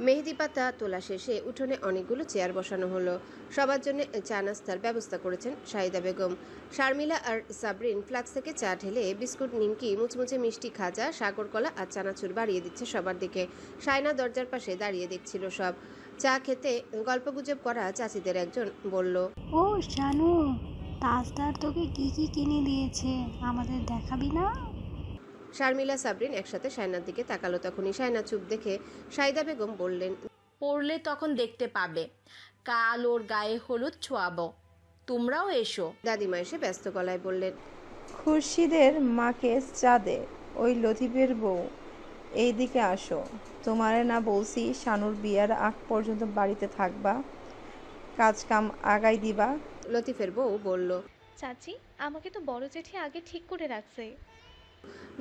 মেহেদি পাতা তোলা শেষে উঠোনে অনেকগুলো চেয়ার বসানো হলো। সবার জন্য চা নাস্তার ব্যবস্থা করেছেন শাহিদা বেগম। শারমিলা আর সাবরিন ফ্লাক্স থেকে চা ঢেলে বিস্কুট, নিমকি, মুচমুচে মিষ্টি খাজা, সাগর কলা আর চানাচুর বাড়িয়ে দিচ্ছে সবার দিকে। শায়না দরজার পাশে দাঁড়িয়ে দেখছিল সব। চা খেতে গল্পগুজব করা চাচিদের একজন বলল, ও শানু, তাজদার তোকে কি কি কিনে দিয়েছে, আমাদের দেখাবি না? শারমিলা সাবরিন একসাথে শায়নার দিকে তাকালো। তখনই শায়না চুপ দেখে শাহিদা বেগম বললেন, পড়লে তখন দেখতে পাবে। কাল ওর গায়ে হলুদ ছোঁয়াবো, তোমরাও এসো। দাদিমা এসে ব্যস্ত গলায় বললেন, খুরশিদের মাকে চা দে, ওই লতিফের বউ এইদিকে আসো। তোমারে না বলছি শানুর বিয়ার আগ পর্যন্ত বাড়িতে থাকবা, কাজ কাম আগাই দিবা। লতিফের বউ বলল, চাচি, আমাকে তো বড় জেঠি আগে ঠিক করে রাখছে।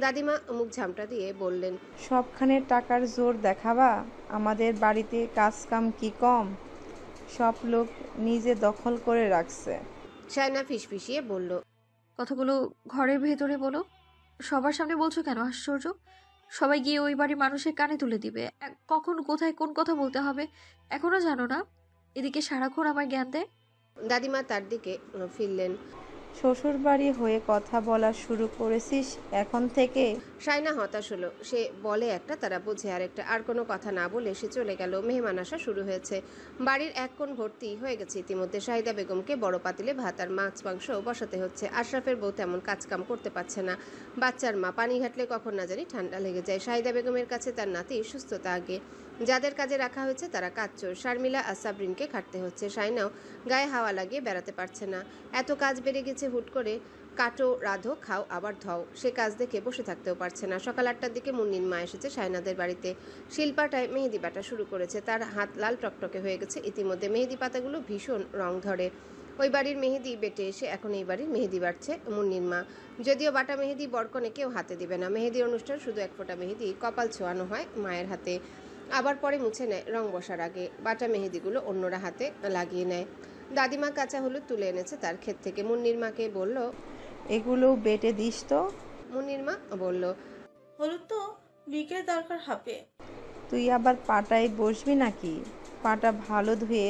দাদিমা মুখ ঝামটা দিয়ে বললেন, সবখানে টাকার জোর দেখাবা, আমাদের বাড়িতে কাজ কাম কি কম, সব লোক নিজে দখল করে রাখছে। শায়না ফিসফিসিয়ে বলল, কথাগুলো ঘরের ভেতরে বলো, সবার সামনে বলছো কেন? আশ্চর্য, সবাই গিয়ে ওই বাড়ির মানুষের কানে তুলে দিবে। কখন কোথায় কোন কথা বলতে হবে এখনো জানো না? এদিকে সারাক্ষণ আমার জ্ঞান দেয়। দাদিমা তার দিকে ফিরলেন। শ্বশুর বাড়ি হয়ে কথা বলা শুরু করেছিস এখন থেকে? শায়না হতাশ হলো। সে বলে একটা, তারা বোঝে আরেকটা। আর কোনো কথা না বলে সে চলে গেল। মেহমান আসা শুরু হয়েছে। বাড়ির এক কোণ ভর্তি হয়ে গেছে ইতিমধ্যে। শাহিদা বেগমকে বড় পাতিলে ভাত আর মাছ মাংস বসাতে হচ্ছে। আশরাফের বউ তেমন কাজকাম করতে পারছে না। বাচ্চার মা, পানি ঘাটলে কখন না জানি ঠান্ডা লেগে যায়। শাহিদা বেগমের কাছে তার নাতির সুস্থতা আগে। যাদের কাজে রাখা হয়েছে তারা কাজচোর। শারমিলা আর সাবরিনকে খাটতে হচ্ছে। শায়নাও গায়ে হাওয়া লাগিয়ে বেড়াতে পারছে না। এত কাজ বেড়ে গেছে হুট করে। কাটো, রাধো, খাও, আবার ধও। সে কাজ দেখে বসে থাকতেও পারছে না। সকাল 8টার দিকে মুন্নির মা এসেছে শায়নাদের বাড়িতে। শিলপাটায় মেহেদি বাটা শুরু করেছে। তার হাত লাল টকটকে হয়ে গেছে ইতিমধ্যে। মেহেদি পাতাগুলো ভীষণ রং ধরে। ওই বাড়ির মেহেদি বেটে এসে এখন এই বাড়ির মেহেদি বাটছে মুন্নির মা। যদিও বাটা মেহেদি বরকনে কেউ হাতে দিবে না। মেহেদির অনুষ্ঠান শুধু এক ফোঁটা মেহেদি কপাল ছোঁয়ানো হয় মায়ের হাতে, আবার পরে মুছে নেয় রং বসার আগে। বাটা মেহেদিগুলো অন্যরা হাতে লাগিয়ে নেয়। দাদিমা কাঁচা হলুদ তুলে এনেছে তার ক্ষেত থেকে। মুন্নির মাকে বলল, এগুলো বেটে দিস তো। মুন্নির মা বলল, হলুদ তো বিকেলে দরকার হবে। তুই আবার পাটায় বসবি নাকি? পাটা ভালো ধুয়ে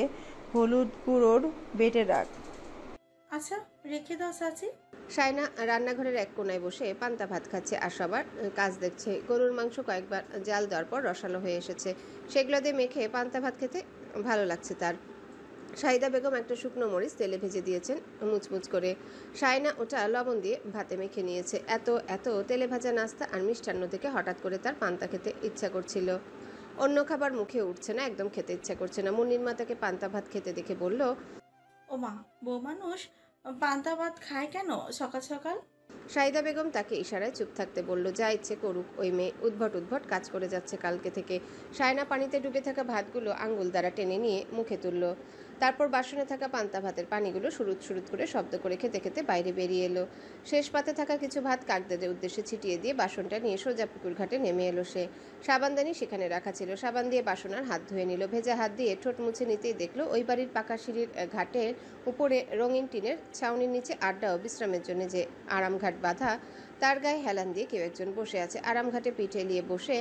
হলুদ গুঁড়োর বেটে রাখ। আচ্ছা, রেখে দাও চাচি। শায়না রান্নাঘরের এক কোনায় বসে পান্তা ভাত খাচ্ছে আর সবার কাজ দেখছে। গরুর মাংস কয়েকবার জাল দেওয়ার পর রসালো হয়ে এসেছে। সেগুলো দিয়ে মেখে পান্তা ভাত খেতে ভালো লাগছে তার। শাহিদা বেগম একটা শুকনো মরিচ তেলে ভেজে দিয়েছেন মুচমুচ করে। শায়না ওটা লবণ দিয়ে ভাতে মেখে নিয়েছে। এত এত তেলে ভাজা নাস্তা আর মিষ্টান্ন দেখে হঠাৎ করে তার পান্তা খেতে ইচ্ছা করছিল। অন্য খাবার মুখে উঠছে না, একদম খেতে ইচ্ছা করছে না। মুন্নির মা তাকে পান্তা ভাত খেতে দেখে বলল, ও মা, বউ মানুষ পান্তা ভাত খায় কেন সকাল সকাল? শাহিদা বেগম তাকে ইশারায় চুপ থাকতে বলল, যা ইচ্ছে করুক ওই মেয়ে, উদ্ভট উদ্ভট কাজ করে যাচ্ছে কালকে থেকে। শায়না পানিতে ডুবে থাকা ভাতগুলো আঙ্গুল দ্বারা টেনে নিয়ে মুখে তুলল। তারপর বাসনে থাকা পান্তা ভাতের পানিগুলো সুরুত সুরুত করে শব্দ করে খেতে খেতে বাইরে বেরিয়ে এলো। শেষ পাতে থাকা কিছু ভাত কাকদের উদ্দেশ্যে ছিটিয়ে দিয়ে বাসনটা নিয়ে সোজা পুকুর ঘাটে নেমে এলো সে। সাবানদানি সেখানে রাখা ছিল। সাবান দিয়ে বাসন আর হাত ধুয়ে নিল। ভেজা হাত দিয়ে ঠোঁট মুছে নিতেই দেখলো ওই বাড়ির পাকা সিঁড়ির ঘাটের উপরে রঙিন টিনের ছাউনির নিচে আড্ডা ও বিশ্রামের জন্য যে আরামঘাট বাঁধা, তার গায়ে হেলান দিয়ে কেউ একজন বসে আছে। আরামঘাটে পিঠ এলিয়ে বসে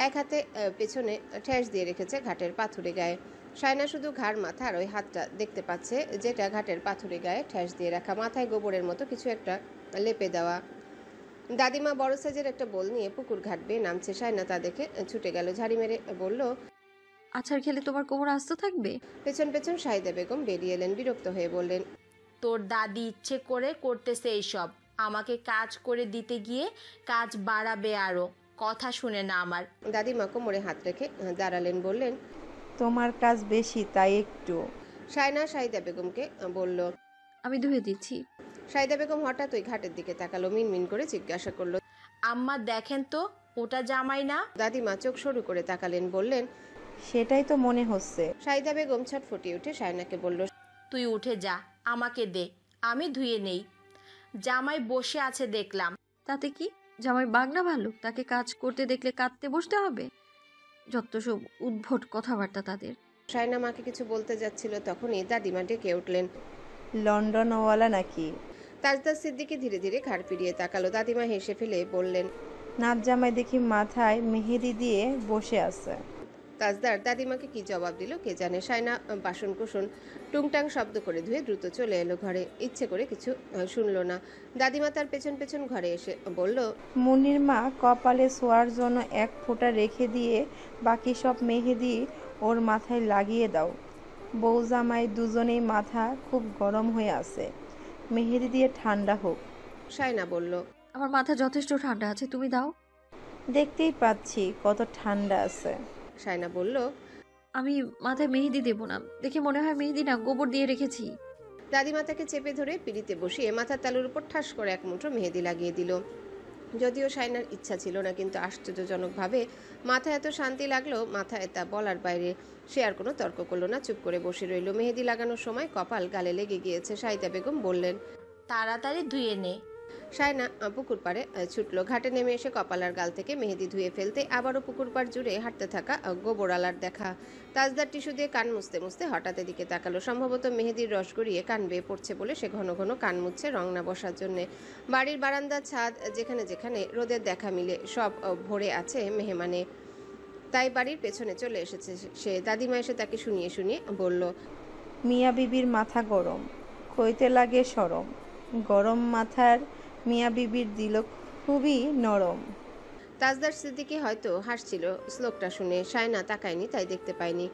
এক হাতে পেছনে ঠেস দিয়ে রেখেছে ঘাটের পাথুরে গায়ে। শায়না শুধু ঘাড়, মাথা আর ওই হাতটা দেখতে পাচ্ছে, যেটা ঘাটের পাথুরে গায়ে ঠেস দিয়ে রাখা। মাথায় গোবরের মতো কিছু একটা লেপে দেওয়া। দাদিমা বড় সাইজের একটা বোল নিয়ে পুকুর ঘাট বেয়ে নামছে। শায়না তা দেখে ছুটে গেল। ঝাড়ি মেরে বলল, আছাড় খেলে তোমার কোমর আস্ত থাকবে? পেছন পেছন শাহিদা বেগম বেরিয়ে এলেন। বিরক্ত হয়ে বললেন, তোর দাদি ইচ্ছে করে করতেছে এইসব। আমাকে কাজ করে দিতে গিয়ে কাজ বাড়াবে আরো। কথা শুনে না আমার। দাদিমা কোমরে হাত রেখে দাঁড়ালেন, বললেন, তোমার কাজ বেশি তাই একটু। শায়না শাহিদা বেগমকে বলল, আমি ধুয়ে দিচ্ছি। শাহিদা বেগম হঠাৎ ওই ঘাটের দিকে তাকালো। মিনমিন করে জিজ্ঞাসা করলো, আম্মা দেখেন তো, ওটা জামাই না? দাদিমা চোখ সরু করে তাকালেন, বললেন, সেটাই তো মনে হচ্ছে। শাহিদা বেগম ছটফটিয়ে উঠে শায়নাকে বলল, তুই উঠে যা, আমাকে দে, আমি ধুয়ে নেই। জামাই বসে আছে দেখলাম। তাতে কি? জামাই বাগনা ভালো, তাকে কাজ করতে দেখলে কাঁদতে বসতে হবে? যত সব উদ্ভট কথাবার্তা তাদের। শায়না মাকে কিছু বলতে যাচ্ছিল, তখনই দাদিমা ডেকে উঠলেন, লন্ডনওয়ালা নাকি? তাজদার সিদ্দিকী ধীরে ধীরে ঘাড় ফিরিয়ে তাকালো। দাদিমা হেসে ফেলে বললেন, নাচ জামাই দেখি মাথায় মেহেদি দিয়ে বসে আছে। তাজদার দাদিমাকে কি জবাব দিল কে জানে। সায়না বাসন কোসন টুংটাং শব্দ করে ধুয়ে দ্রুত চলে এলো ঘরে। ইচ্ছে করে কিছু শুনলো না। দাদিমা তার পেছন পেছন ঘরে এসে বলল, মুন্নির মা কপালে ছোঁয়ার জন্য এক ফোঁটা রেখে দিয়ে বাকি সব মেহেদি ওর মাথায় লাগিয়ে দাও। বউ জামাই দুজনেই মাথা খুব গরম হয়ে আছে, মেহেদি দিয়ে ঠান্ডা হোক। সায়না বলল, আমার মাথা যথেষ্ট ঠান্ডা আছে, তুমি দাও। দেখতেই পাচ্ছি কত ঠান্ডা আছে। সায়না বলল, আমি মাথায় মেহেদি দেবো না, দেখে মনে হয় মেহেদি না গোবর দিয়ে রেখেছি। দাদিমা তাকে চেপে ধরে পিড়িতে বসিয়ে মাথার তালুর উপর ঠাস করে এক মুঠো মেহেদি লাগিয়ে দিল। যদিও সায়নার ইচ্ছা ছিল না, কিন্তু আশ্চর্যজনকভাবে মাথায় এত শান্তি লাগলো, মাথায় তা বলার বাইরে। সে আর কোনো তর্ক করলো না, চুপ করে বসে রইল। মেহেদি লাগানোর সময় কপাল গালে লেগে গিয়েছে। শাহিদা বেগম বললেন, তাড়াতাড়ি ধুয়ে নে। সায়না পুকুর পাড়ে ছুটলো। ঘাটে নেমে এসে কপালার গাল থেকে মেহেদি ধুয়ে ফেলতে আবারও পুকুর পাড় জুড়ে হাঁটতে থাকা গোবরালার দেখা। তাজদার টিস্যু দিয়ে কান মুছতে মুছতে হঠাৎ এদিকে তাকালো। সম্ভবত মেহেদির রস গড়িয়ে কান বেয়ে পড়ছে বলে সে ঘন ঘন কান মুছছে রং না বসার জন্যে। বাড়ির বারান্দার ছাদ যেখানে যেখানে রোদের দেখা মিলে সব ভরে আছে মেহমানে। তাই বাড়ির পেছনে চলে এসেছে সে। দাদিমা এসে তাকে শুনিয়ে শুনিয়ে বলল, মিয়া বিবির মাথা গরম, কইতে লাগে সরম। গরম মাথার মিয়া বিবির দিল খুবই নরম। তাজদার সিদ্দিকী হয়তো হাসছিল শ্লোকটা শুনে। সায়না তাকায়নি, তাই দেখতে পায়নি।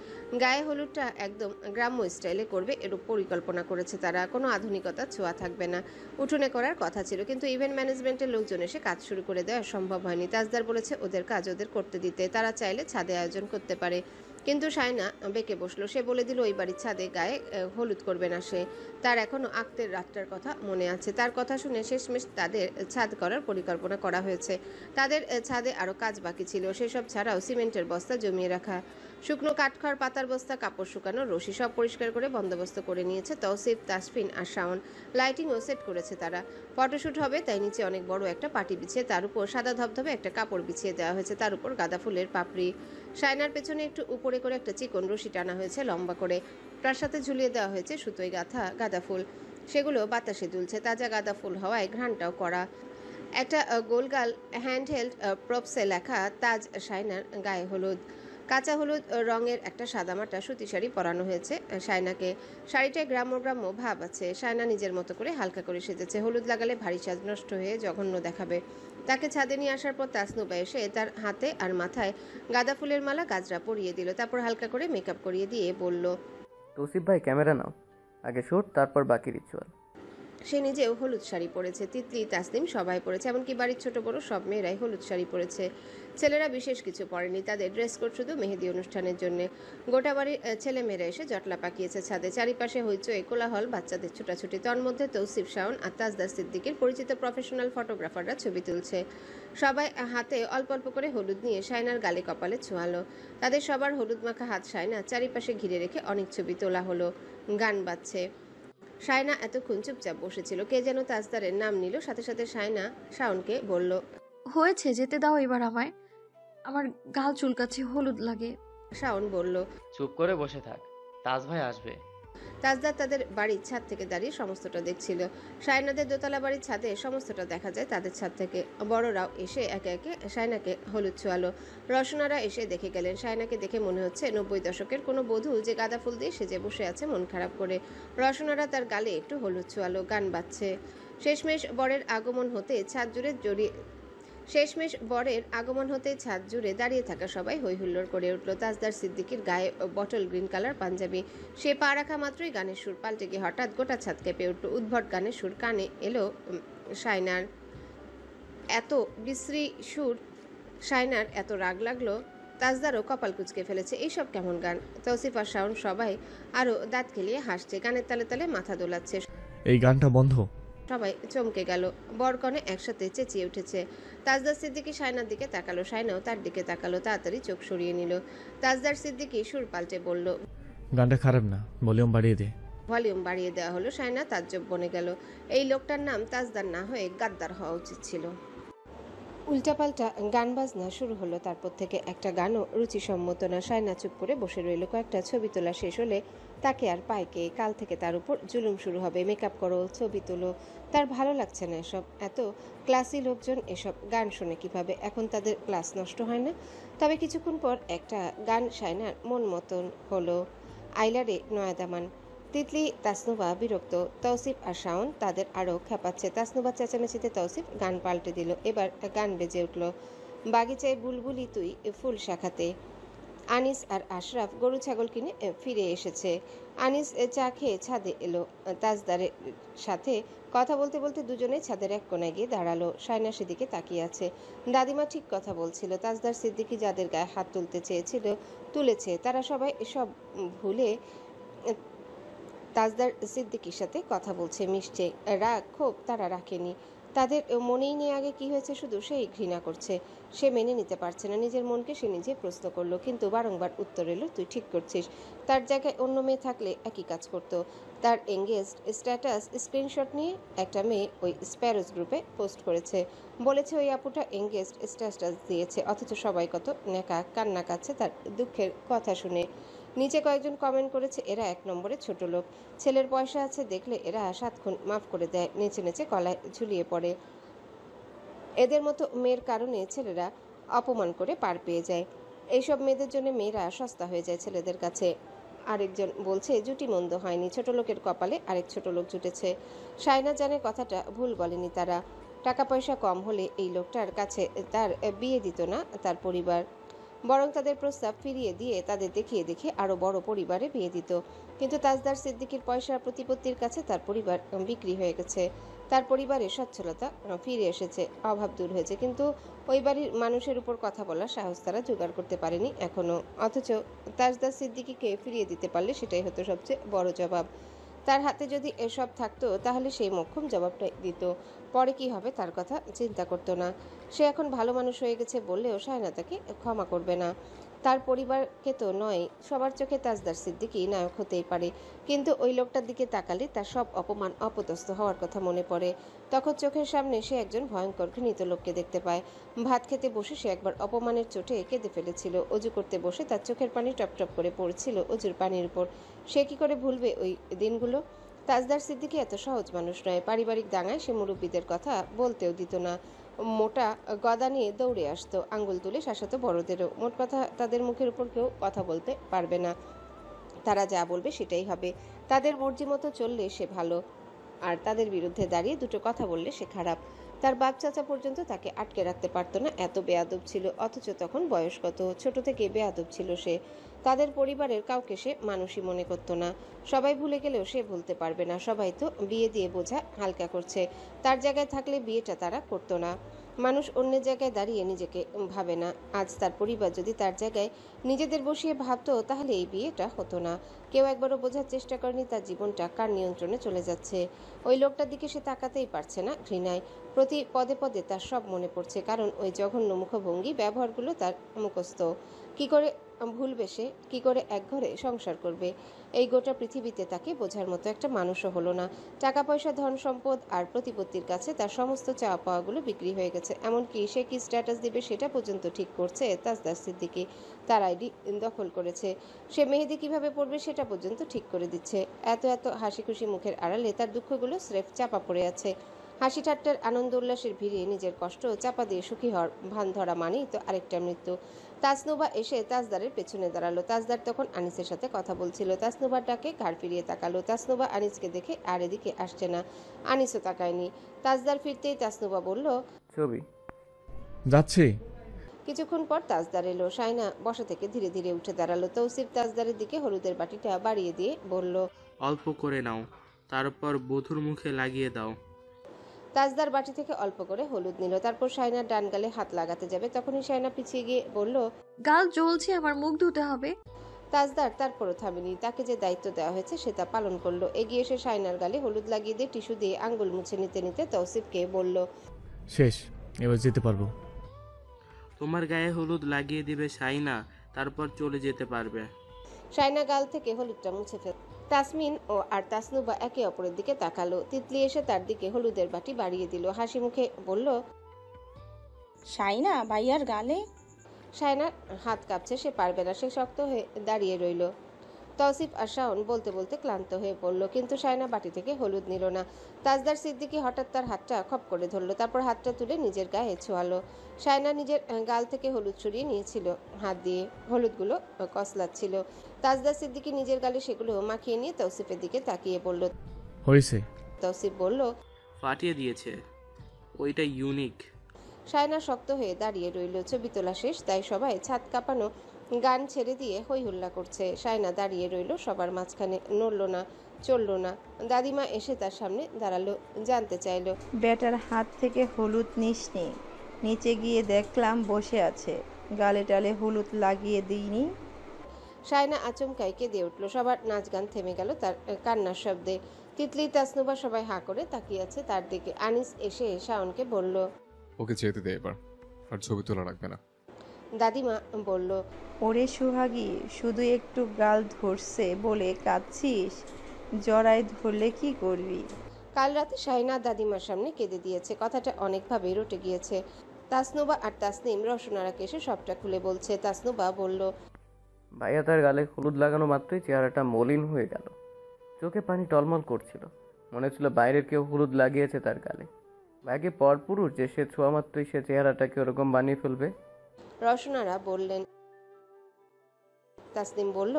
গায়ে হলুদটা একদম গ্রাম্য স্টাইলে করবে এরূপ পরিকল্পনা করেছে তারা। কোনো আধুনিকতার ছোঁয়া থাকবে না। উঠোনে করার কথা ছিল, কিন্তু ইভেন্ট ম্যানেজমেন্টের লোকজন এসে কাজ শুরু করে দেওয়া সম্ভব হয়নি। তাজদার বলেছে ওদের কাজ ওদের করতে দিতে, তারা চাইলে ছাদে আয়োজন করতে পারে। কিন্তু সায়না বেঁকে বসলো। সে বলে দিল ওই বাড়ির ছাদে গায়ে হলুদ করবে না সে। তার এখনো আক্তের রাতটার কথা মনে আছে। তার কথা শুনে শেষমেশ তাদের ছাদ করার পরিকল্পনা করা হয়েছে। তাদের ছাদে আরও কাজ বাকি ছিল। সেসব ছাড়াও সিমেন্টের বস্তা জমিয়ে রাখা, শুকনো কাঠখড়, পাতার বস্তা, কাপড় শুকানোর রশি সব পরিষ্কার করে বন্দোবস্ত করে নিয়েছে তৌসিফ, তাসফিন আর শাওন। লাইটিংও সেট করেছে তারা। ফটোশ্যুট হবে, তাই নিচে অনেক বড় একটা পাটি বিছিয়ে তার উপর সাদা ধবধবে একটা কাপড় বিছিয়ে দেওয়া হয়েছে, তার উপর গাঁদা ফুলের পাপড়ি। সায়নার পেছনে একটু উপরে করে একটা চিকন রশি টানা হয়েছে লম্বা করে। তার সাথে ঝুলিয়ে দেওয়া হয়েছে সুতোয় গাঁথা গাঁদা ফুল। সেগুলো বাতাসে দুলছে, তাজা গাঁদা ফুল হওয়ায় ঘ্রাণটাও করা। একটা গোলগাল হ্যান্ডহেল্ড প্রপসে লেখা তাজ সায়নার গায়ে হলুদ। কাঁচা হলুদ রঙের একটা সাদামাটা সুতি শাড়ি পরানো হয়েছে সায়নাকে। শাড়িটায় গ্রাম্য গ্রাম্য ভাব আছে। সায়না নিজের মতো করে হালকা করে সেজেছে। হলুদ লাগালে ভারী সাজ নষ্ট হয়ে জঘন্য দেখাবে। তাকে ছাদে নিয়ে আসার পর তাসনুবা এসে তার হাতে আর মাথায় গাঁদা ফুলের মালা গাজরা পরিয়ে দিল। তারপর হালকা করে মেকআপ করিয়ে দিয়ে বলল, তৌসিফ ভাই ক্যামেরা নাও, আগে শুট তারপর বাকি রিচুয়াল। সে নিজেও হলুদ শাড়ি পরেছে। তিতলি, তাসনিম সবাই পরেছে, এমনকি বাড়ির ছোট বড় সব মেয়েরাই হলুদ শাড়ি পরেছে। ছেলেরা বিশেষ কিছু পরেনি, তাদের ড্রেস কোড শুধু মেহেদি অনুষ্ঠানের জন্য। গোটা বাড়ির ছেলে মেয়েরা এসে জটলা পাকিয়েছে ছাদে। চারিপাশে হইচই, কোলাহল, বাচ্চাদের ছোটাছুটি। তন্মধ্যে তৌসিফ, শাওন আর তাজদার সিদ্দিকীর পরিচিত প্রফেশনাল ফটোগ্রাফাররা ছবি তুলছে। সবাই হাতে অল্প অল্প করে হলুদ নিয়ে সায়নার গালে কপালে ছোঁয়ালো। তাদের সবার হলুদ মাখা হাত সায়না চারিপাশে ঘিরে রেখে অনেক ছবি তোলা হলো। গান বাজছে। সায়না এতক্ষণ চুপচাপ বসেছিল। কে যেন তাজদারের নাম নিল। সাথে সাথে সায়না শাওনকে বলল, হয়েছে, যেতে দাও এবার আমায়, আমার গাল চুলকাচ্ছে, হলুদ লাগে। শাওন বলল, চুপ করে বসে থাক, তাজ ভাই আসবে। তাজদার তাদের বাড়ির ছাদ থেকে দাঁড়িয়ে সমস্তটা দেখছিল। সায়নাদের দোতলা বাড়ির ছাদে সমস্তটা দেখা যায় তাদের ছাদ থেকে। বড়রাও এসে একে একে সায়নাকে হলুদ ছোঁয়ালো। রসনারা এসে দেখে গেলেন। সায়নাকে দেখে মনে হচ্ছে 90 দশকের কোনো বধূ যে গাঁদা ফুল দিয়ে সেজে বসে আছে মন খারাপ করে। রসনারা তার গালে একটু হলুদ ছোঁয়ালো। গান বাজছে। শেষমেশ বরের আগমন হতে ছাদ জুড়ে দাঁড়িয়ে থাকা সবাই হৈহুল্লোড় করে উঠল। তাজদার সিদ্দিকীর গায়ে বটল গ্রিন কালার পাঞ্জাবি। সে পা রাখা মাত্রই গানের সুর পাল্টে গিয়ে হঠাৎ গোটা ছাদ কেঁপে উঠল। উদ্ভট গানের সুর কানে এলো সায়নার। এত বিশ্রী সুর, সায়নার এত রাগ লাগলো। তাজদারও কপাল কুঁচকে ফেলেছে। এইসব কেমন গান? তৌসিফ আর শাওন সবাই আরও দাঁত খেলিয়ে হাসছে। গানের তালে তালে মাথা দোলাচ্ছে। এই গানটা বন্ধ। সবাই চমকে গেল। বরকনে একসাথে চেঁচিয়ে উঠেছে। তাজদার সিদ্দিকী সায়নার দিকে তাকালো। সায়নাও তার দিকে তাকালো। তাড়াতাড়ি চোখ সরিয়ে নিল। তাজদার সিদ্দিকী সুর পাল্টে বলল, গানটা খারাপ না, ভলিউম বাড়িয়ে দে। ভলিউম বাড়িয়ে দেওয়া হলো। সায়না তাজ্জব বনে গেল। এই লোকটার নাম তাজদার না হয়ে গাদ্দার হওয়া উচিত ছিল। উল্টাপাল্টা গান বাজনা শুরু হলো। তারপর থেকে একটা গানও রুচিসম্মত না। সায়না চুপ করে বসে রইল। কয়েকটা ছবি তোলা শেষ হলে তাকে আর পায়কে। কাল থেকে তার উপর জুলুম শুরু হবে। মেকআপ করো, ছবি তোলো। তার ভালো লাগছে না এসব। এত ক্লাসি লোকজন এসব গান শোনে কিভাবে? এখন তাদের ক্লাস নষ্ট হয় না? তবে কিছুক্ষণ পর একটা গান সায়নার মন মতন হলো। আইলারে নয়াদামান। তিতলি, তাসনুবা বিরক্ত। তৌসিফ আর শাওন তাদের আরও খেপাচ্ছে। তাসনুবা চেঁচামেচিতে তৌসিফ গান পাল্টে দিল। এবার গান বেজে উঠল। বাগিচায় বুলবুলি তুই ফুল শাখাতে। আনিস আর আশরাফ গরু ছাগল কিনে ফিরে এসেছে। আনিস চা খেয়ে ছাদে এলো। তাজদারের সাথে কথা বলতে বলতে দুজনে ছাদের এক কোনায় গিয়ে দাঁড়ালো। সায়না সেদিকে তাকিয়ে আছে। দাদিমা ঠিক কথা বলছিল। তাজদার সিদ্দিকী যাদের গায়ে হাত তুলতে চেয়েছিল তুলেছে। তারা সবাই সব ভুলে তাজদার সিদ্দিকীর সাথে কথা বলছে, মিশছে। রাগ ক্ষোভ তারা রাখেনি। তাদের মনেই নিয়ে আগে কি হয়েছে শুধু সেই ঘৃণা করছে। সে মেনে নিতে পারছে না। নিজের মনকে সে নিজে প্রশ্ন করলো, কিন্তু বারংবার উত্তর এলো তুই ঠিক করছিস। তার জায়গায় অন্য মেয়ে থাকলে একই কাজ করতো। তার এঙ্গেজড স্ট্যাটাস স্ক্রিনশট নিয়ে একটা মেয়ে ওই স্প্যারোস গ্রুপে পোস্ট করেছে। বলেছে ওই আপুটা এঙ্গেজড স্ট্যাটাস দিয়েছে, অথচ সবাই কত নেকা কান্না কাচ্ছে তার দুঃখের কথা শুনে। নিচে কয়েকজন কমেন্ট করেছে এরা এক নম্বরে ছোট লোক, ছেলের পয়সা আছে দেখলে এরা 7 খুন মাফ করে দেয়। নেচে নেচে গলায় ঝুলিয়ে পড়ে। এদের মতো মেয়ের কারণে ছেলেরা অপমান করে পার পেয়ে যায়। এইসব মেয়েদের জন্য মেয়েরা সস্তা হয়ে যায় ছেলেদের কাছে। আরেকজন বলছে জুটি মন্দ হয়নি, ছোট লোকের কপালে আরেক ছোট লোক জুটেছে। সায়না জানে কথাটা ভুল বলেনি তারা। টাকা পয়সা কম হলে এই লোকটার কাছে তার বিয়ে দিত না তার পরিবার, বরং তাদের প্রস্তাব ফিরিয়ে দিয়ে তাদের দেখিয়ে দেখিয়ে আরও বড় পরিবারে বিয়ে দিত। কিন্তু তাজদার সিদ্দিকীর পয়সার প্রতিপত্তির কাছে তার পরিবার বিক্রি হয়ে গেছে। তার পরিবারের সচ্ছলতা ফিরে এসেছে, অভাব দূর হয়েছে, কিন্তু ওই বাড়ির মানুষের উপর কথা বলার সাহস তারা জোগাড় করতে পারেনি এখনও। অথচ তাজদার সিদ্দিকীকে ফিরিয়ে দিতে পারলে সেটাই হতো সবচেয়ে বড় জবাব। তার হাতে যদি এসব থাকতো তাহলে সেই মোক্ষম জবাবটাই দিত। পরে কি হবে তার কথা চিন্তা করতো না। সে এখন ভালো মানুষ হয়ে গেছে বললেও সায়না তাকে ক্ষমা করবে না। তার পরিবারকে তো নয়, সবার চোখে তাজদার সিদ্দিকী নায়ক হতেই পারে, কিন্তু ওই লোকটার দিকে তাকালে তার সব অপমান অপদস্থ হওয়ার কথা মনে পড়ে। তখন চোখের সামনে সে একজন ভয়ঙ্কর ঘৃণিত লোককে দেখতে পায়। ভাত খেতে বসে সে একবার অপমানের চোটে কেঁদে ফেলেছিল। অজু করতে বসে তার চোখের পানি টপ টপ করে পড়ছিল অজুর পানির উপর। সে কি করে ভুলবে ওই দিনগুলো? তাজদার সিদ্দিকী এত সহজ মানুষ নয়। পারিবারিক দাঙ্গায় সে মুরব্বীদের কথা বলতেও দিত না। মোটা গদা নিয়ে দৌড়ে আসতো, আঙ্গুল তুলে শাসাতো বড়দেরও। মোট কথা তাদের মুখের উপর কেউ কথা বলতে পারবে না। তারা যা বলবে সেটাই হবে। তাদের মর্জি মতো চললে সে ভালো, আর তাদের বিরুদ্ধে দাঁড়িয়ে দুটো কথা বললে সে খারাপ। তার বাপ চাচা পর্যন্ত তাকে আটকে রাখতে পারতো না, এত বেয়াদব ছিল। অথচ তখন বয়স কত, ছোট থেকে বেয়াদব ছিল সে। তাদের পরিবারের কাউকে সে মানুষই মনে করতো না। সবাই ভুলে গেলেও সে ভুলতে পারবে না। সবাই তো বিয়ে দিয়ে বোঝা হালকা করছে, তার জায়গায় থাকলে বিয়েটা তারা করতো না। মানুষ অন্যের জায়গায় দাঁড়িয়ে নিজেকে ভাবে না। আজ তার পরিবার যদি তার জায়গায় নিজেদের বসিয়ে ভাবতো তাহলে এই বিয়েটা হতো না। কেউ একবারও বোঝার চেষ্টা করেনি তার জীবনটা কার নিয়ন্ত্রণে চলে যাচ্ছে। ওই লোকটার দিকে সে তাকাতেই পারছে না ঘৃণায়। প্রতি পদে পদে তার সব মনে পড়ছে, কারণ ওই জঘন্য মুখভঙ্গি ব্যবহারগুলো তার মুখস্থ। কি করে ভুলবে সে? কি করে এক ঘরে সংসার করবে? এই গোটা পৃথিবীতে তাকে বোঝার মতো একটা মানুষও হলো না। টাকা পয়সা, ধন সম্পদ আর প্রতিপত্তির কাছে তার সমস্ত চাওয়া পাওয়াগুলো বিক্রি হয়ে গেছে। এমনকি সে কি স্ট্যাটাস দিবে সেটা পর্যন্ত ঠিক করছে তাজদার সিদ্দিকী। তার আইডি দখল করেছে। সে মেহেদি কিভাবে পড়বে সেটা পর্যন্ত ঠিক করে দিচ্ছে। এত এত হাসি খুশি মুখের আড়ালে তার দুঃখগুলো স্রেফ চাপা পড়ে আছে। হাসি ঠাট্টার আনন্দ উল্লাসের ভিড়ে নিজের কষ্ট চাপা দিয়ে সুখী হওয়ার ভান ধরা মানেই তো আরেকটা মৃত্যু। তাসনুবা এসে তাজদারের পেছনে দাঁড়ালো। তাজদার তখন আনিসের সাথে কথা বলছিল। তাসনুবার ডাকে ঘাড় ফিরিয়ে তাকালো। তাসনুবা আনিসকে দেখে আর এদিকে আসছে না। আনিসও তাকায়নি। তাজদার ফিরতেই তাসনুবা বলল, ছবি যাচ্ছি। কিছুক্ষণ পর তাজদার এলো। সায়না বসা থেকে ধীরে ধীরে উঠে দাঁড়ালো। তৌসিফ তাজদারের দিকে হলুদের বাটিটা বাড়িয়ে দিয়ে বলল, অল্প করে নাও, তারপর বধূর মুখে লাগিয়ে দাও। তাজদার বাটি থেকে অল্প করে হলুদ নিল। তারপর সায়নার ডান গালে হাত লাগাতে যাবে, তখনই সায়না পিছিয়ে গিয়ে বলল, গাল জ্বলছে, আমার মুখ ধুতে হবে। তাজদার তারপরও থামেনি। তাকে যে দায়িত্ব দেওয়া হয়েছে সে তা পালন করলো। এগিয়ে এসে সায়নার গালে হলুদ লাগিয়ে দিয়ে টিস্যু দিয়ে আঙ্গুল মুছে নিতে নিতে তৌসিফকে বলল, শেষ, এবার যেতে পারবো। তোমার গায়ে হলুদ লাগিয়ে দিবে সাইনা, তারপর চলে যেতে পারবে। সায়না গাল থেকে হলুদটা মুছে ফেল। তাসমিন ও আর তাসনুবা একে অপরের দিকে তাকালো। তিতলি এসে তার দিকে হলুদের বাটি বাড়িয়ে দিল। হাসি মুখে বলল, শাইনা ভাইয়ার গালে। শায়নার হাত কাঁপছে, সে পারবে না, সে শক্ত হয়ে দাঁড়িয়ে রইল। তৌসিফ আর শাওন বলতে বলতে ক্লান্ত হয়ে পড়ল, কিন্তু শায়না বাটি থেকে হলুদ নিল না। তাজদার সিদ্দিকী হঠাৎ তার হাতটা খপ করে ধরলো, তারপর হাতটা তুলে নিজের গায়ে ছোঁয়ালো। শায়না নিজের গাল থেকে হলুদ সরিয়ে নিয়েছিল হাত দিয়ে, হলুদগুলো কসলাচ্ছিল। তাজদার সিদ্দিকী নিজের গালে সেগুলো মাখিয়ে নিয়ে তৌসিফের দিকে তাকিয়ে পড়ল। হয়েছে। তৌসিফ বলল, ফাটিয়ে দিয়েছে, ওইটা ইউনিক। শায়না শক্ত হয়ে দাঁড়িয়ে রইল। ছবি তোলা শেষ, তাই সবাই ছাদ কাঁপানো গান ছেড়ে দিয়ে হই হুল্লা করছে। শায়না দাঁড়িয়ে রইল সবার মাঝখানে, নড়ল না, চলল না। দাদিমা এসে তার সামনে দাঁড়ালো, জানতে চাইলো, বেটার হাত থেকে হলুদ নিসনি? নিচে গিয়ে দেখলাম বসে আছে, গালে টালে হলুদ লাগিয়ে দিইনি? শায়না আচমকাই কেঁদে উঠল। সবার নাচ গান থেমে গেল তার কান্নার শব্দে। তিতলি, তাসনুবা সবাই হাঁ করে তাকিয়ে আছে তার দিকে। আনিস এসে শাওনকে বলল, ওকে যেতে দে এবার, আর ছবি তোলা রাখবে না। দাদিমা বলল, ওরে সুহাগী, শুধু একটু গাল ধরছে বলে কাঁদছিস? জড়ায় ধরলে কি করবি? কাল রাতে শাহিনা দাদিমার সামনে কেঁদে দিয়েছে, কথাটা অনেকভাবে রটে গিয়েছে। তাসনুবা আর তাসনিম রসনারাকে এসে সবটা খুলে বলছে। তাসনুবা বলল, ভাইয়া তার গালে হলুদ লাগানো মাত্রই চেহারাটা মলিন হয়ে গেল, চোখে পানি টলমল করছিল, মনে হচ্ছিল বাইরের কেউ হলুদ লাগিয়েছে তার গালে। ভাইকে পরপুরুষ যে সে ছোঁয়া মাত্রই সে চেহারাটাকে ওরকম বানিয়ে ফেলবে। রসনারা বললেন। তাসনিম বলল,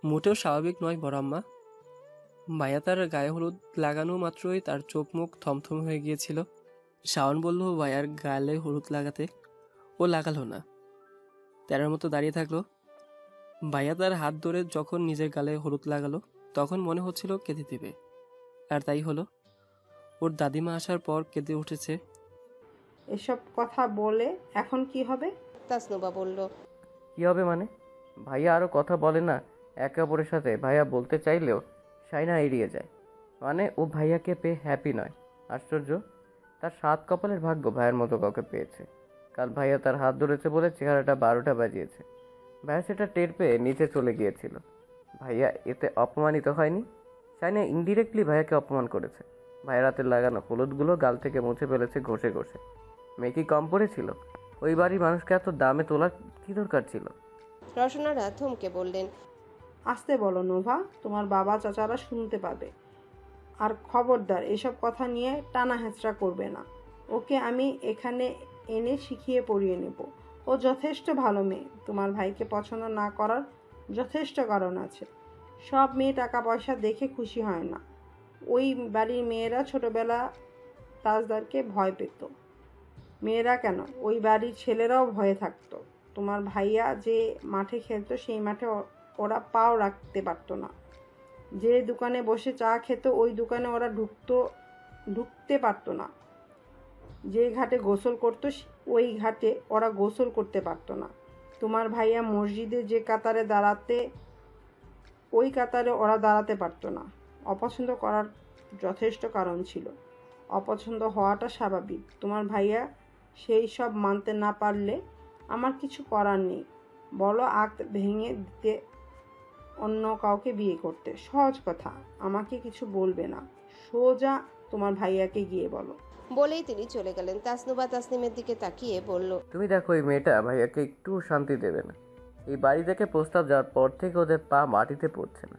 মোটেও স্বাভাবিক নয় বড় আম্মা। মায়া তার গায়ে হলুদ লাগানো মাত্রই তার চোখ মুখ থমথম হয়ে গিয়েছিল। শাওন বলল ভাইয়ার গালে হলুদ লাগাতে, ও লাগালো না, তেরার মতো দাঁড়িয়ে থাকলো। ভাইয়া তার হাত ধরে যখন নিজের গালে হলুদ লাগালো তখন মনে হচ্ছিল কেঁদে দিবে, আর তাই হলো। ওর দাদিমা আসার পর কেঁদে উঠেছে। এসব কথা বলে এখন কি হবে? তাসনুবা বলল, কি হবে মানে? ভাইয়া আরও কথা বলে না একে অপরের সাথে, ভাইয়া বলতে চাইলেও শাইনা এড়িয়ে যায়। মানে ও ভাইয়াকে পেয়ে হ্যাপি নয়। আশ্চর্য, তার 7 কপালের ভাগ্য ভাইয়ের মতো কাউকে পেয়েছে। কাল ভাইয়া তার হাত ধরেছে বলে চেহারাটা 12টা বাজিয়েছে। ভাইয়া সেটা টের পেয়ে নিচে চলে গিয়েছিল। ভাইয়া এতে অপমানিত হয়নি। শাইনা ইনডিরেক্টলি ভাইয়াকে অপমান করেছে। ভাইয়ের হাতে লাগানো হলুদগুলো গাল থেকে মুছে ফেলেছে ঘষে ঘষে। মেয়ে কি কম পড়েছিল? ওই বাড়ির মানুষকে এত দামে তোলার কী দরকার ছিল? রসনারা থমকে বললেন, আসতে বলো নোভা, তোমার বাবা চাচারা শুনতে পাবে। আর খবরদার এসব কথা নিয়ে টানা হেঁচড়া করবে না। ওকে আমি এখানে এনে শিখিয়ে পড়িয়ে নেব। ও যথেষ্ট ভালো মেয়ে, তোমার ভাইকে পছন্দ না করার যথেষ্ট কারণ আছে। সব মেয়ে টাকা পয়সা দেখে খুশি হয় না। ওই বাড়ির মেয়েরা ছোটবেলা তাজদারকে ভয় পেত। মেয়েরা কেন, ওই বাড়ির ছেলেরাও ভয়ে থাকতো। তোমার ভাইয়া যে মাঠে খেলতো সেই মাঠে ওরা পাও রাখতে পারতো না। যে দোকানে বসে চা খেত ওই দোকানে ওরা ঢুকতে পারতো না। যে ঘাটে গোসল করতো ওই ঘাটে ওরা গোসল করতে পারতো না। তোমার ভাইয়া মসজিদে যে কাতারে দাঁড়াতে ওই কাতারে ওরা দাঁড়াতে পারতো না। অপছন্দ করার যথেষ্ট কারণ ছিল। অপছন্দ হওয়াটা স্বাভাবিক। তোমার ভাইয়া সেই সব মানতে না পারলে আমার কিছু করার নেই। বলো আঁক ভেঙে দিতে অন্য কাউকে বিয়ে করতে। সহজ কথা, আমাকে কিছু বলবে না, সোজা তোমার ভাইয়াকে গিয়ে বলো। বলেই তিনি চলে গেলেন। তাসনুবা তাসনিমের দিকে তাকিয়ে বলল, তুমি দেখো এই মেয়েটা ভাইয়াকে একটু শান্তি দেবে না। এই বাড়ি থেকে প্রস্তাব যাওয়ার পর থেকে ওদের পা মাটিতে পড়ছে না।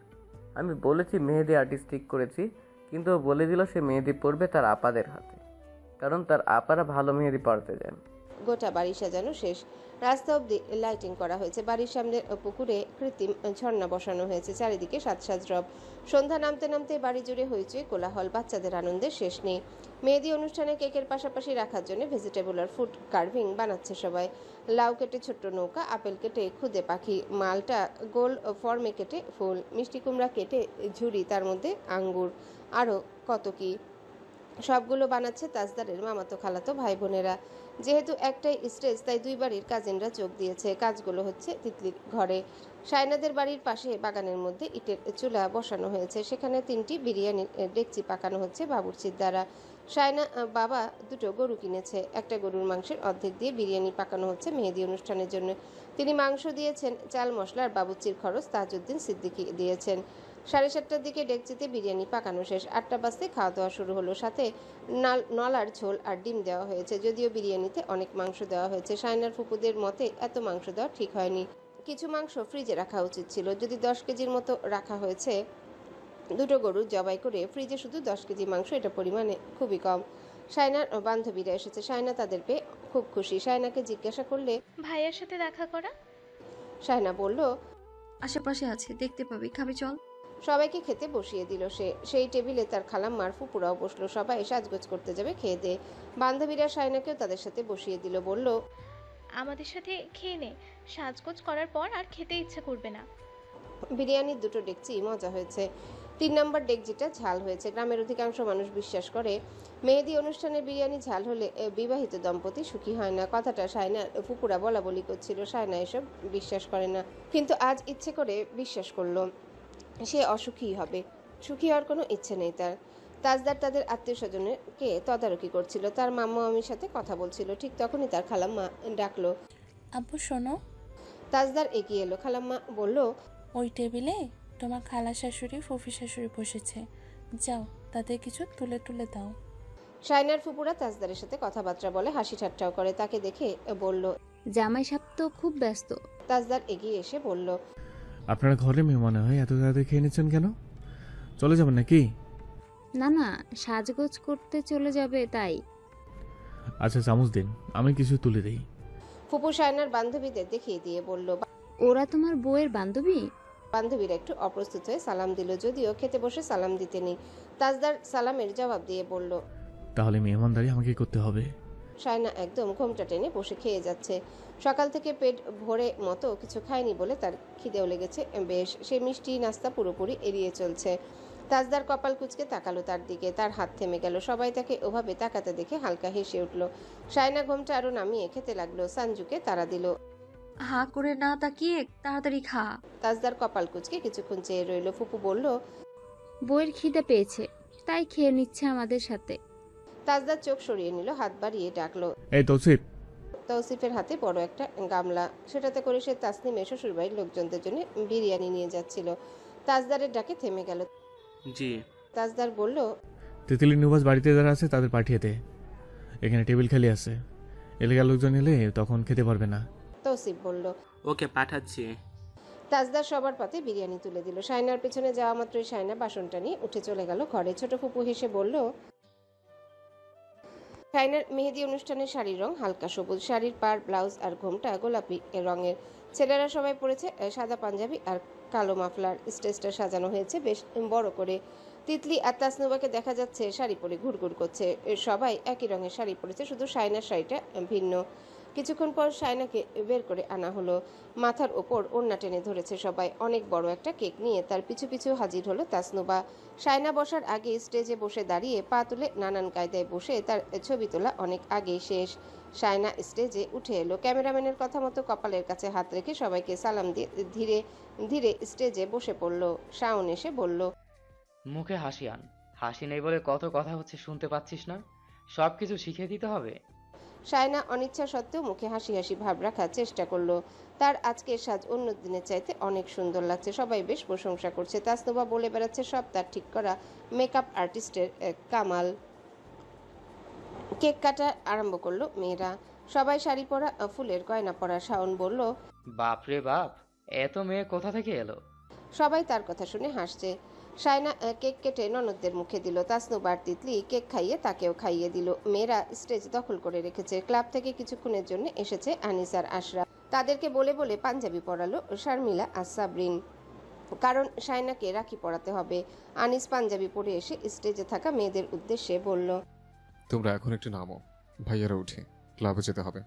আমি বলেছি মেহেদি আর্টিস্ট ঠিক করেছি, কিন্তু ও বলে দিল সে মেহেদি পড়বে তার আপাদের হাতে, কারণ তার আপারা ভালো মেহেদি পড়তে যান। গোটা বাড়ি সাজানো শেষ, রাস্তা অবধি লাইটিং করা হয়েছে। বাড়ির সামনের পুকুরে কৃত্রিম ঝর্ণা বসানো হয়েছে, চারিদিকে সাজ রব। সন্ধ্যা নামতে নামতে বাড়ি জুড়ে হইচই কোলাহল, বাচ্চাদের আনন্দের শেষ নেই। মেহেদি অনুষ্ঠানে কেকের পাশাপাশি রাখার জন্য ভেজিটেবল আর ফুড কার্ভিং বানাচ্ছে সবাই। লাউ কেটে ছোট্ট নৌকা, আপেল কেটে খুদে পাখি, মালটা গোল ফর্মে কেটে ফুল, মিষ্টি কুমড়া কেটে ঝুড়ি, তার মধ্যে আঙ্গুর, আরও কত কি। সবগুলো বানাচ্ছে তাজদারের মামাতো খালাতো ভাই বোনেরা। যেহেতু একটাই স্টেজ, তাই দুই বাড়ির কাজিনরা যোগ দিয়েছে। কাজগুলো হচ্ছে তিতলির ঘরে। শায়নাদের বাড়ির পাশে বাগানের মধ্যে ইটের চুলা বসানো হয়েছে, সেখানে 3টি বিরিয়ানির ডেকচি পাকানো হচ্ছে বাবুর্চির দ্বারা। শায়না বাবা 2টো গরু কিনেছে, একটা গরুর মাংসের অর্ধেক দিয়ে বিরিয়ানি পাকানো হচ্ছে মেহেদি অনুষ্ঠানের জন্য। তিনি মাংস দিয়েছেন, চাল মশলার বাবুর্চির খরচ তাজউদ্দিন সিদ্দিকী দিয়েছেন। 7:30টার দিকে ডেকচিতে বিরিয়ানি পাকানো শেষ। 8টা বাজতে খাওয়া দাওয়া শুরু হলো। সাথে নলার ঝোল আর ডিম দেওয়া হয়েছে। যদিও বিরিয়ানিতে অনেক মাংস দেওয়া হয়েছে, শাইনার ফুপুদের মতে এত মাংস দেওয়া ঠিক হয়নি। কিছু মাংস ফ্রিজে রাখা উচিত ছিল। যদি 10 কেজির মতো রাখা হয়েছে, দুটো গরু জবাই করে ফ্রিজে শুধু 10 কেজি মাংস, এটা পরিমাণে খুবই কম। শাইনার বান্ধবীরা এসেছে, শাইনা তাদের পেয়ে খুব খুশি। শাইনাকে জিজ্ঞাসা করলে ভাইয়ার সাথে দেখা করা? শাইনা বলল, আশেপাশে আছে, দেখতে পাবি, খাবি চল। সবাইকে খেতে বসিয়ে দিল সে। সেই টেবিলে তার খালাম্মার ফুপুরাও বসলো। সবাই সাজগোজ করতে যাবে খেয়ে দে। বান্ধবীরা শাইনাকেও তাদের সাথে বসিয়ে দিল। বলল, আমাদের সাথে খেয়ে নে, সাজগোজ করার পর আর খেতে ইচ্ছে করবে না। বিরিয়ানির দুটো ডেকচি মজা হয়েছে। 3 নম্বর ডেকচিটা ঝাল হয়েছে। গ্রামের অধিকাংশ মানুষ বিশ্বাস করে মেহেদি অনুষ্ঠানে বিরিয়ানি ঝাল হলে বিবাহিত দম্পতি সুখী হয় না। কথাটা শাইনার ফুপুরা বলা বলি করছিল। শাইনা এসব বিশ্বাস করে না, কিন্তু আজ ইচ্ছে করে বিশ্বাস করলো সে অসুখী হবে। সুখী হওয়ার কোনো ইচ্ছে নেই তার। তাজদার তাদের আত্মীয় স্বজনকে তদারকি করছিল। তার মাম্মা মামির সাথে কথা বলছিল। ঠিক তখনই তার খালাম্মা ডাকলো, আব্বু শোনো। তাজদার এগিয়ে এলো। খালাম্মা বলল, ওই টেবিলে তোমার খালা শাশুড়ি ফুফি শাশুড়ি বসেছে, যাও তাদের কিছু তুলে তুলে দাও। শাইনার ফুপুরা তাজদারের সাথে কথাবার্তা বলে, হাসি ঠাট্টাও করে। তাকে দেখে বলল, জামাই সাহেব তো খুব ব্যস্ত। তাজদার এগিয়ে এসে বলল, আপনারা ঘরে মেহমান হয়ে এত তাড়াতাড়ি খেয়ে নিচ্ছেন কেন? চলে যাবেন নাকি? না না, সাজগোজ করতে চলে যাবে তাই। আচ্ছা, চামচ দিন, আমি কিছু তুলে দিই। ফুপু শাইনার বান্ধবীদের দেখিয়ে দিয়ে বলল, ওরা তোমার বউয়ের বান্ধবী? বান্ধবীরা একটু অপ্রস্তুত হয়ে সালাম দিল, যদিও খেতে বসে সালাম দিতে নেই। তাজদার সালামের জবাব দিয়ে বলল, তাহলে মেহমানদারি আমাকে করতে হবে। শাইনা একদম ঘোমটা টেনে বসে খেয়ে যাচ্ছে। সকাল থেকে পেট ভরে মতো কিছু খায়নি বলে তার খিদেও লেগেছে বেশ। সে মিষ্টি নাস্তা পুরোপুরি এড়িয়ে চলছে। তাজদার কপাল কুঁচকে তাকালো তার দিকে। তার হাত থেমে গেল। সবাই তাকে ওভাবে তাকাতে দেখে হালকা হেসে উঠল। শাইনা ঘোমটা আরো নামিয়ে খেতে লাগলো। সঞ্জুকে তাড়া দিল, হা করে না তাকিয়ে তাড়াতাড়ি খা। তাজদার কপাল কুঁচকে কিছুক্ষণ চেয়ে রইল। ফুপু বলল, বউয়ের খিদে পেয়েছে, তাই খেয়ে নিচ্ছে আমাদের সাথে। তাজদার চোখ সরিয়ে নিল, হাত বাড়িয়ে ডাকলো, এই তৌসিফ। তৌসিফের হাতে বড় একটা গামলা, সেটাতে করে সে তাসনিমের শ্বশুরবাড়ির লোকজনদের জন্য বিরিয়ানি নিয়ে যাচ্ছিল। তাজদারের ডাকে থেমে গেল। জি। তাজদার বলল, তিতলি নিবাস বাড়িতে যারা আছে তাদের পাঠিয়ে দে, এখানে টেবিল খালি আছে। এলাকার লোকজন এলে তখন খেতে পারবে না। তৌসিফ বলল, ওকে পাঠাচ্ছি। তাজদার সবার পাতে বিরিয়ানি তুলে দিল। শাইনার পেছনে যাওয়া মাত্রই শাইনা বাসনটা নিয়ে উঠে চলে গেল ঘরে। ছোট ফুপু হেসে বলল, শাইনার মেহেদি অনুষ্ঠানের শাড়ির রং হালকা সবুজ। শাড়ির পাড়, ব্লাউজ আর ঘোমটা গোলাপি রঙের। ছেলেরা সবাই পরেছে সাদা পাঞ্জাবি আর কালো মাফলার। স্টেজটা সাজানো হয়েছে বেশ বড় করে। তিতলি আর তাসনুবাকে দেখা যাচ্ছে শাড়ি পরে ঘুরঘুর করছে। সবাই একই রঙের শাড়ি পরেছে, শুধু শাইনার শাড়িটা ভিন্ন। কিছুক্ষণ পর শাইনাকে বের করে আনা হলো। মাথার ওপর ওড়না টেনে ধরেছে সবাই। অনেক বড় একটা কেক নিয়ে তার পিছু পিছু হাজির হলো তাসনুবা। শাইনা বসার আগে স্টেজে বসে দাঁড়িয়ে পা তুলে নানান কায়দায় বসে তার ছবি তোলা অনেক আগেই শেষ। শাইনা স্টেজে উঠে এলো। ক্যামেরাম্যানের কথা মতো কপালের কাছে হাত রেখে সবাইকে সালাম দিয়ে ধীরে ধীরে স্টেজে বসে পড়ল। শাওন এসে বলল, মুখে হাসি আন। হাসি নেই বলে কত কথা হচ্ছে শুনতে পাচ্ছিস না? সব কিছু শিখিয়ে দিতে হবে। শাইনা অনিচ্ছা সত্ত্বেও মুখে হাসি হাসি ভাব রাখার চেষ্টা করলো। তার আজকের সাজ অন্য দিনের চাইতে অনেক সুন্দর লাগছে। সবাই বেশ প্রশংসা করছে। তাসনুবা বলে বেড়াচ্ছে সব তার ঠিক করা মেকআপ আর্টিস্টের কামাল। কেক কাটা আরম্ভ করলো মেয়েরা। সবাই শাড়ি পরা, ফুলের গয়না পরা। শাওন বলল, বাপরে বাপ, এত মেয়ে কোথা থেকে এলো? সবাই তার কথা শুনে হাসছে। শাইনা কেক কেটে ননদদের মুখে দিল। তাসনুবার তিতলি কেক খাইয়ে তাকেও খাইয়ে দিল। মেয়েরা স্টেজ দখল করে রেখেছে। ক্লাব থেকে কিছুক্ষণের জন্য এসেছে আনিস আর আশরাফ। তাদেরকে বলে বলে পাঞ্জাবি পরালো শারমিলা আর সাবরিন, কারণ শাইনাকে রাখি পরাতে হবে। আনিস পাঞ্জাবি পরে এসে স্টেজে থাকা মেয়েদের উদ্দেশ্যে বলল, তোমরা এখন একটু নামো, ভাইয়ারা উঠে ক্লাবে যেতে হবে।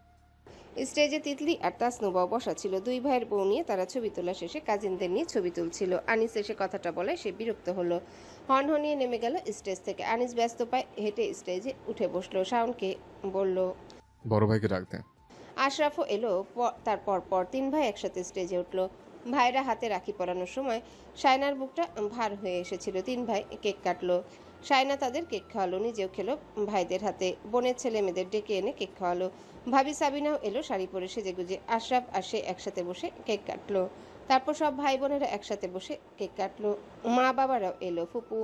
স্টেজে তিতলি আর তাসনুবাও বসা ছিল। দুই ভাইয়ের বউ নিয়ে তারা ছবি তোলা শেষে কাজিনদের নিয়ে ছবি তুলছিল। আনিস এসে কথাটা বলে সে বিরক্ত হলো। হনহনিয়ে নেমে গেল স্টেজ থেকে। আনিস ব্যস্ত পায়ে হেঁটে স্টেজে উঠে বসলো। শাওনকে বলল, বড় ভাইকে ডাক দে। আশরাফও এলো। তার পর 3 ভাই একসাথে স্টেজে উঠলো। ভাইরা হাতে রাখি পরানোর সময় শাইনার বুকটা ভার হয়ে এসেছিল। 3 ভাই কেক কাটলো। শাইনা তাদের কেক খাওয়ালো, নিজেও খেলো ভাইদের হাতে। বোনের ছেলে মেয়েদের ডেকে এনে কেক খাওয়ালো। ভাবি সাবিনাও এলো শাড়ি পরে সেজেগুজে। আশরাফ আর সে একসাথে বসে কেক কাটলো। তারপর সব ভাই বোনেরা একসাথে বসে কেক কাটলো। মা বাবারাও এলো, ফুপু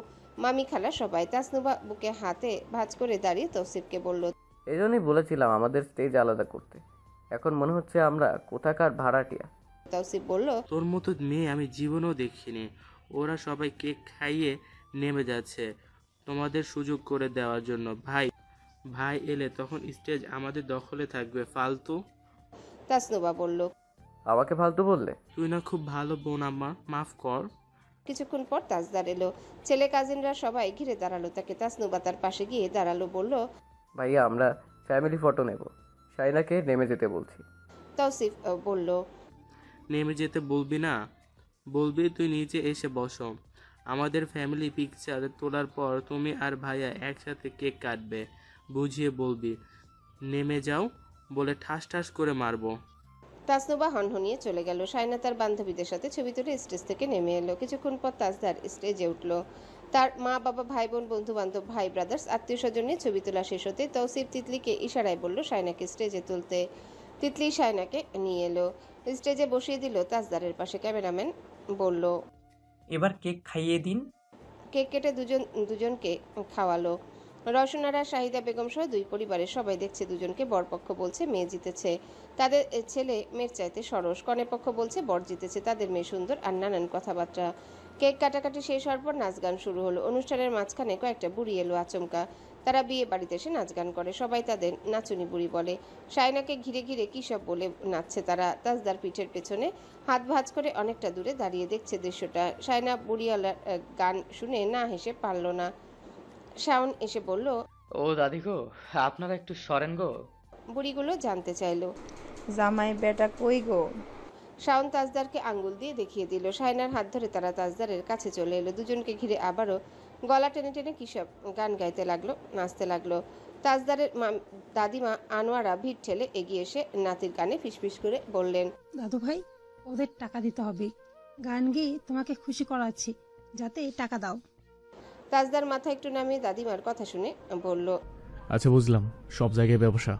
মামি খালা সবাই। তাসনুবা বুকে হাতে ভাঁজ করে দাঁড়িয়ে তৌসিফকে বলল, এই জন্যই বলেছিলাম আমাদের স্টেজ আলাদা করতে। এখন মনে হচ্ছে আমরা কোথাকার ভাড়াটিয়া। তৌসিফ বলল, তোর মতো মেয়ে আমি জীবনেও দেখিনি। ওরা সবাই কেক খাইয়ে নেমে যাচ্ছে তোমাদের সুযোগ করে দেওয়ার জন্য। ভাই এলে তখন স্টেজ আমাদের দখলে থাকবে। ফালতু। তাসনুবা বলল, আমাকে ফালতু বললে? তুই না খুব ভালো বোন আমার, মাফ কর। কিছুক্ষণ পর তাজদার এলো। ছেলে কাজিনরা সবাই ঘিরে দাঁড়ালো তাকে। তাসনুবা তার পাশে গিয়ে দাঁড়ালো, বলল, ভাইয়া আমরা ফ্যামিলি ফটো নেব, শাইনাকে নেমে যেতে বলছি। তৌসিফ বলল, নেমে যেতে বলবি না, বলবি তুই নিচে এসে বসো। আমাদের ফ্যামিলি পিকচার তোলার পর তুমি আর ভাইয়া একসাথে কেক কাটবে। বুঝিয়ে বলবি নেমে যাও বলে ঠাস ঠাস করে মারবো। তাসনুবা হনহনিয়ে চলে গেল। শাইনা তার বান্ধবীদের সাথে ছবি তুলে স্টেজ থেকে নেমে এলো। কিছুক্ষণ পর তাজদার স্টেজে উঠলো। তার মা বাবা ভাই বোন বন্ধু বান্ধব ভাই ব্রাদার্স আত্মীয় স্বজন নিয়ে ছবি তোলা শেষ হতে তৌসিফ তিতলিকে ইশারায় বলল শাইনাকে স্টেজে তুলতে। তিতলি শাইনাকে নিয়ে এলো, স্টেজে বসিয়ে দিল তাজদারের পাশে। ক্যামেরাম্যান বলল, এবার কেক খাইয়ে দিন। কেক কেটে দুজনকে খাওয়ালো। রওশনারা শাহিদা বেগম সহ দুই পরিবারের সবাই দেখছে দুজনকে। বরপক্ষ বলছে মেয়ে জিতেছে, তাদের ছেলে মেয়ের চাইতে সরস। কনেপক্ষ বলছে বর জিতেছে, তাদের মেয়ে সুন্দর, আর নানান কথাবার্তা। কেক কাটাকাটি শেষ হওয়ার পর নাচ গান শুরু হলো। অনুষ্ঠানের মাঝখানে কয়েকটা বুড়ি এলো আচমকা। তারা বিয়ে বাড়িতে এসে নাচ গান করে, সবাই তাদের নাচুনি বুড়ি বলে। শাইনাকে ঘিরে ঘিরে কী সব বলে নাচছে তারা। তাজদার পিঠের পেছনে হাত ভাঁজ করে অনেকটা দূরে দাঁড়িয়ে দেখছে দৃশ্যটা। শাইনা বুড়িওয়ালার গান শুনে না হেসে পারল না। শাওন এসে বলল, ও দাদি গো, আপনারা একটু সরেন গো। বুড়িগুলো জানতে চাইলো, জামাই বেটা কই গো? শাওন তাজদারকে আঙ্গুল দিয়ে দেখিয়ে দিল। শাইনার হাত ধরে তারা তাজদারের কাছে চলে এলো। দুজনকে ঘিরে আবারও গলা টেনে টেনে কিসব গান গাইতে লাগলো, নাচতে লাগলো। তাজদারের দাদিমা আনোয়ারা ভিড় ঠেলে এগিয়ে এসে নাতির কানে ফিসফিস করে বললেন, দাদু ভাই, ওদের টাকা দিতে হবে, গান গেয়ে তোমাকে খুশি করাচ্ছি, যাতে টাকা দাও। তাজদার মাথা একটু নামিয়ে দাদিমার কথা শুনে বলল, আচ্ছা বুঝলাম, সব জায়গায় ব্যবসা।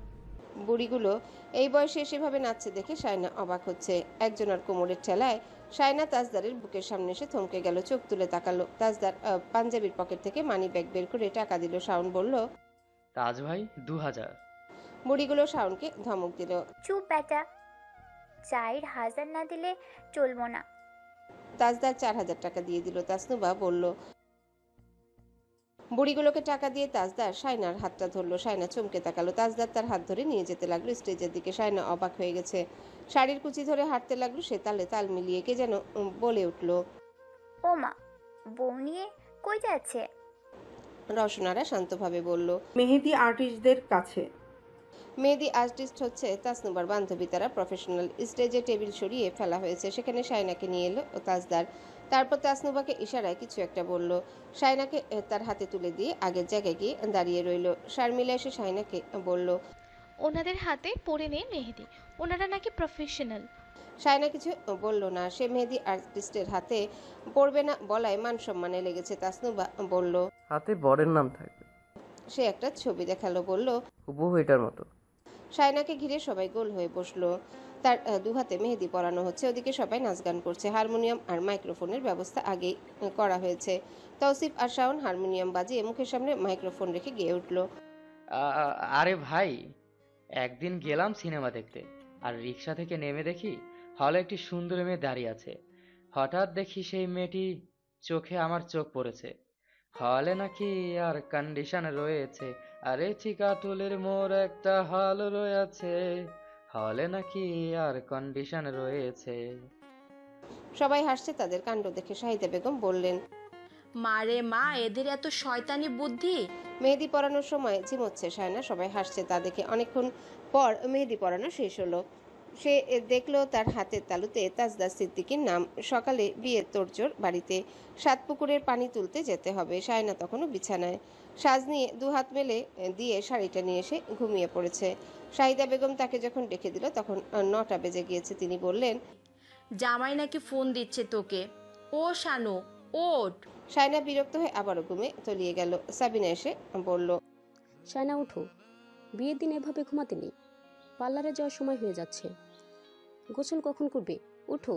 বুড়িগুলো এই বয়সে সেভাবে নাচছে দেখে শায়না অবাক হচ্ছে। একজনের কোমরের ঠেলায় শায়না তাজদারের বুকের সামনে এসে থমকে গেল, চোখ তুলে তাকালো। তাজদার পাঞ্জাবির পকেট থেকে মানি ব্যাগ বের করে টাকা দিল। শাওন বলল, তাজ ভাই 2000। বুড়িগুলো শাওনকে ধমক দিল, চুপ বেটা, 4000 না দিলে চলবো না। তাজদার 4000 টাকা দিয়ে দিল। তাসনুবা বলল, বুড়িগুলোকে টাকা দিয়ে তাজদার শায়নার হাতটা ধরলো। শায়না চমকে তাকালো। তাজদার তার হাত ধরে নিয়ে যেতে লাগলো স্টেজের দিকে। শায়না অবাক হয়ে গেছে, শাড়ির কুচি ধরে হাঁটতে লাগলো সে। তালে তাল মিলিয়ে কে যেন বলে উঠল, ও মা, বউ নিয়ে কই যাচ্ছে? রওশনারা শান্তভাবে বলল, মেহেদি আর্টিস্টদের কাছে। মেহেদি আর্টিস্ট হচ্ছে তাসনুবার বান্ধবী, তারা প্রফেশনাল। স্টেজে টেবিল সরিয়ে ফেলা হয়েছে, সেখানে শায়নাকে নিয়ে এলো ও তাজদার। তারপর তাসনুবাকে ইশারায় কিছু একটা বলল। শায়নাকে তার হাতে তুলে দিয়ে আগের জায়গায় গিয়ে দাঁড়িয়ে রইল। শারমিলা এসে শায়নাকে বলল, ওনাদের হাতে পরে নে মেহেদি, ওনারা নাকি প্রফেশনাল। শায়না কিছু বলল না, সে মেহেদি আর্টিস্টের হাতে পড়বে না বলায় মান সম্মানে লেগেছে। তাসনুবা বলল, হাতে বরের নাম থাকবে। সে একটা ছবি দেখালো, বলল, হুবহু এটার মতো। শায়নাকে ঘিরে সবাই গোল হয়ে বসলো। তার দুহাতে মেহেদি পরানো হচ্ছে, ওদিকে সবাই নাচ গান করছে। হারমোনিয়াম আর মাইক্রোফোনের ব্যবস্থা আগেই করা হয়েছে। তৌসিফ আর শাওন হারমোনিয়াম বাজিয়ে মুখের সামনে মাইক্রোফোন রেখে গেয়ে উঠল, আরে ভাই, একদিন গেলাম সিনেমা দেখতে, আর রিক্সা থেকে নেমে দেখি হলে একটি সুন্দর মেয়ে দাঁড়িয়ে আছে। হঠাৎ দেখি সেই মেয়েটি চোখে আমার চোখ পড়েছে। হলে নাকি আর কন্ডিশন রয়েছে, আরে চিকাতুলের মোর একটা হল রয়েছে, হলে নাকি আর কন্ডিশন রয়েছে। সবাই হাসছে তাদের কাণ্ড দেখে। শাহিদা বেগম বললেন, মারে মা, এদের এত শয়তানি বুদ্ধি। মেহেদি পরানোর সময় ঝিমোচ্ছে শায়না, সবাই হাসছে তা দেখে। অনেকক্ষণ পর মেহেদি পরানো শেষ হলো। সে দেখলো তার হাতের তালুতে তাজদার সিদ্দিকীর নাম। সকালে বিয়ের তোড়জোড় বাড়িতে, 7 পুকুরের পানি তুলতে যেতে হবে। শায়না তখনও বিছানায় সাজ নিয়ে দুহাত মেলে দিয়ে শাড়িটা নিয়ে এসে ঘুমিয়ে পড়েছে। শাহিদা বেগম তাকে যখন ডেকে দিল তখন 9টা বেজে গিয়েছে। তিনি বললেন, জামাই নাকি ফোন দিচ্ছে তোকে, ও শানু ওঠ। শায়না বিরক্ত হয়ে আবারও ঘুমে তলিয়ে গেল। সাবিনা এসে বলল, শায়না উঠো, বিয়ের দিন এভাবে ঘুমাতে নেই, পার্লারে যাওয়ার সময় হয়ে যাচ্ছে, গোসল কখন করবে, উঠো।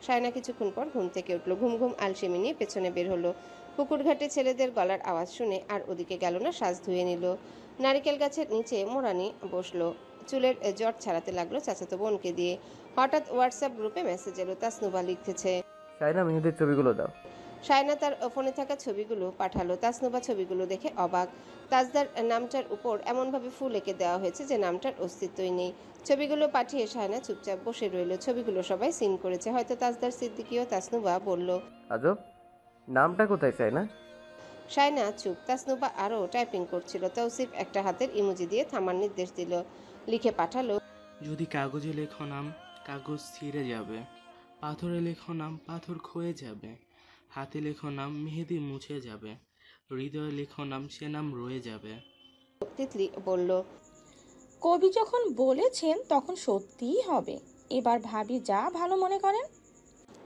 সায়না কিছুক্ষণ পর ঘুম থেকে উঠল। ঘুম ঘুম আলসেমি নিয়ে পেছনে বের হলো। পুকুর ঘাটে ছেলেদের গলার আওয়াজ শুনে আর ওদিকে গেল না, শ্বাস ধুয়ে নিল। নারিকেল গাছের নিচে মোরানি বসলো, চুলের জট ছাড়াতে লাগলো চাচাতো বোনকে দিয়ে। হঠাৎ হোয়াটসঅ্যাপ গ্রুপে মেসেজ এলো। তাসনুবা লিখতেছে, সায়না মেহেদির ছবিগুলো দাও। সায়না তার ফোনে থাকা ছবিগুলো পাঠালো। তাসনুবা ছবিগুলো দেখে অবাক। তাজদার নামটার উপর এমনভাবে ফুল এঁকে দেওয়া হয়েছে যে নামটার অস্তিত্বই নেই। ছবিগুলো পাঠিয়ে সায়না চুপচাপ বসে রইল। ছবিগুলো সবাই সিন করেছে, হয়তো তাজদার সিদ্দিকীও। তাসনুবা বলল, আজব, নামটা কোথায় সায়না? সায়না চুপ। তাসনুবা আরও টাইপিং করছিল। তৌসিফ একটা হাতের ইমোজি দিয়ে থামার নির্দেশ দিল। লিখে পাঠালো, যদি কাগজে লেখো নাম কাগজ ছিঁড়ে যাবে, পাথরে লেখো নাম পাথর ক্ষয়ে যাবে, হাতে লেখো নাম মেহেদি মুছে যাবে, হৃদয়ে লেখো নাম সে নাম রয়ে যাবে। তিতলি বলল, কবি যখন বলেছেন তখন সত্যিই হবে। এবার ভাবি যা ভালো মনে করেন।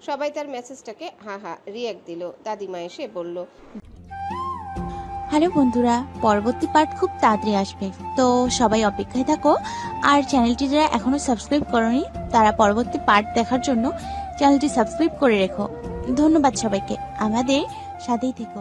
সবাই তার মেসেজটাকে হা হা রিয়াক্ট দিল। দাদিমা এসে বলল, হ্যালো বন্ধুরা, পরবর্তী পার্ট খুব তাড়াতাড়ি আসবে, তো সবাই অপেক্ষায় থাকো। আর চ্যানেলটি যারা এখনো সাবস্ক্রাইব করনি তারা পরবর্তী পার্ট দেখার জন্য চ্যানেলটি সাবস্ক্রাইব করে রেখো। ধন্যবাদ সবাইকে, আমাদের সাথেই থেকো।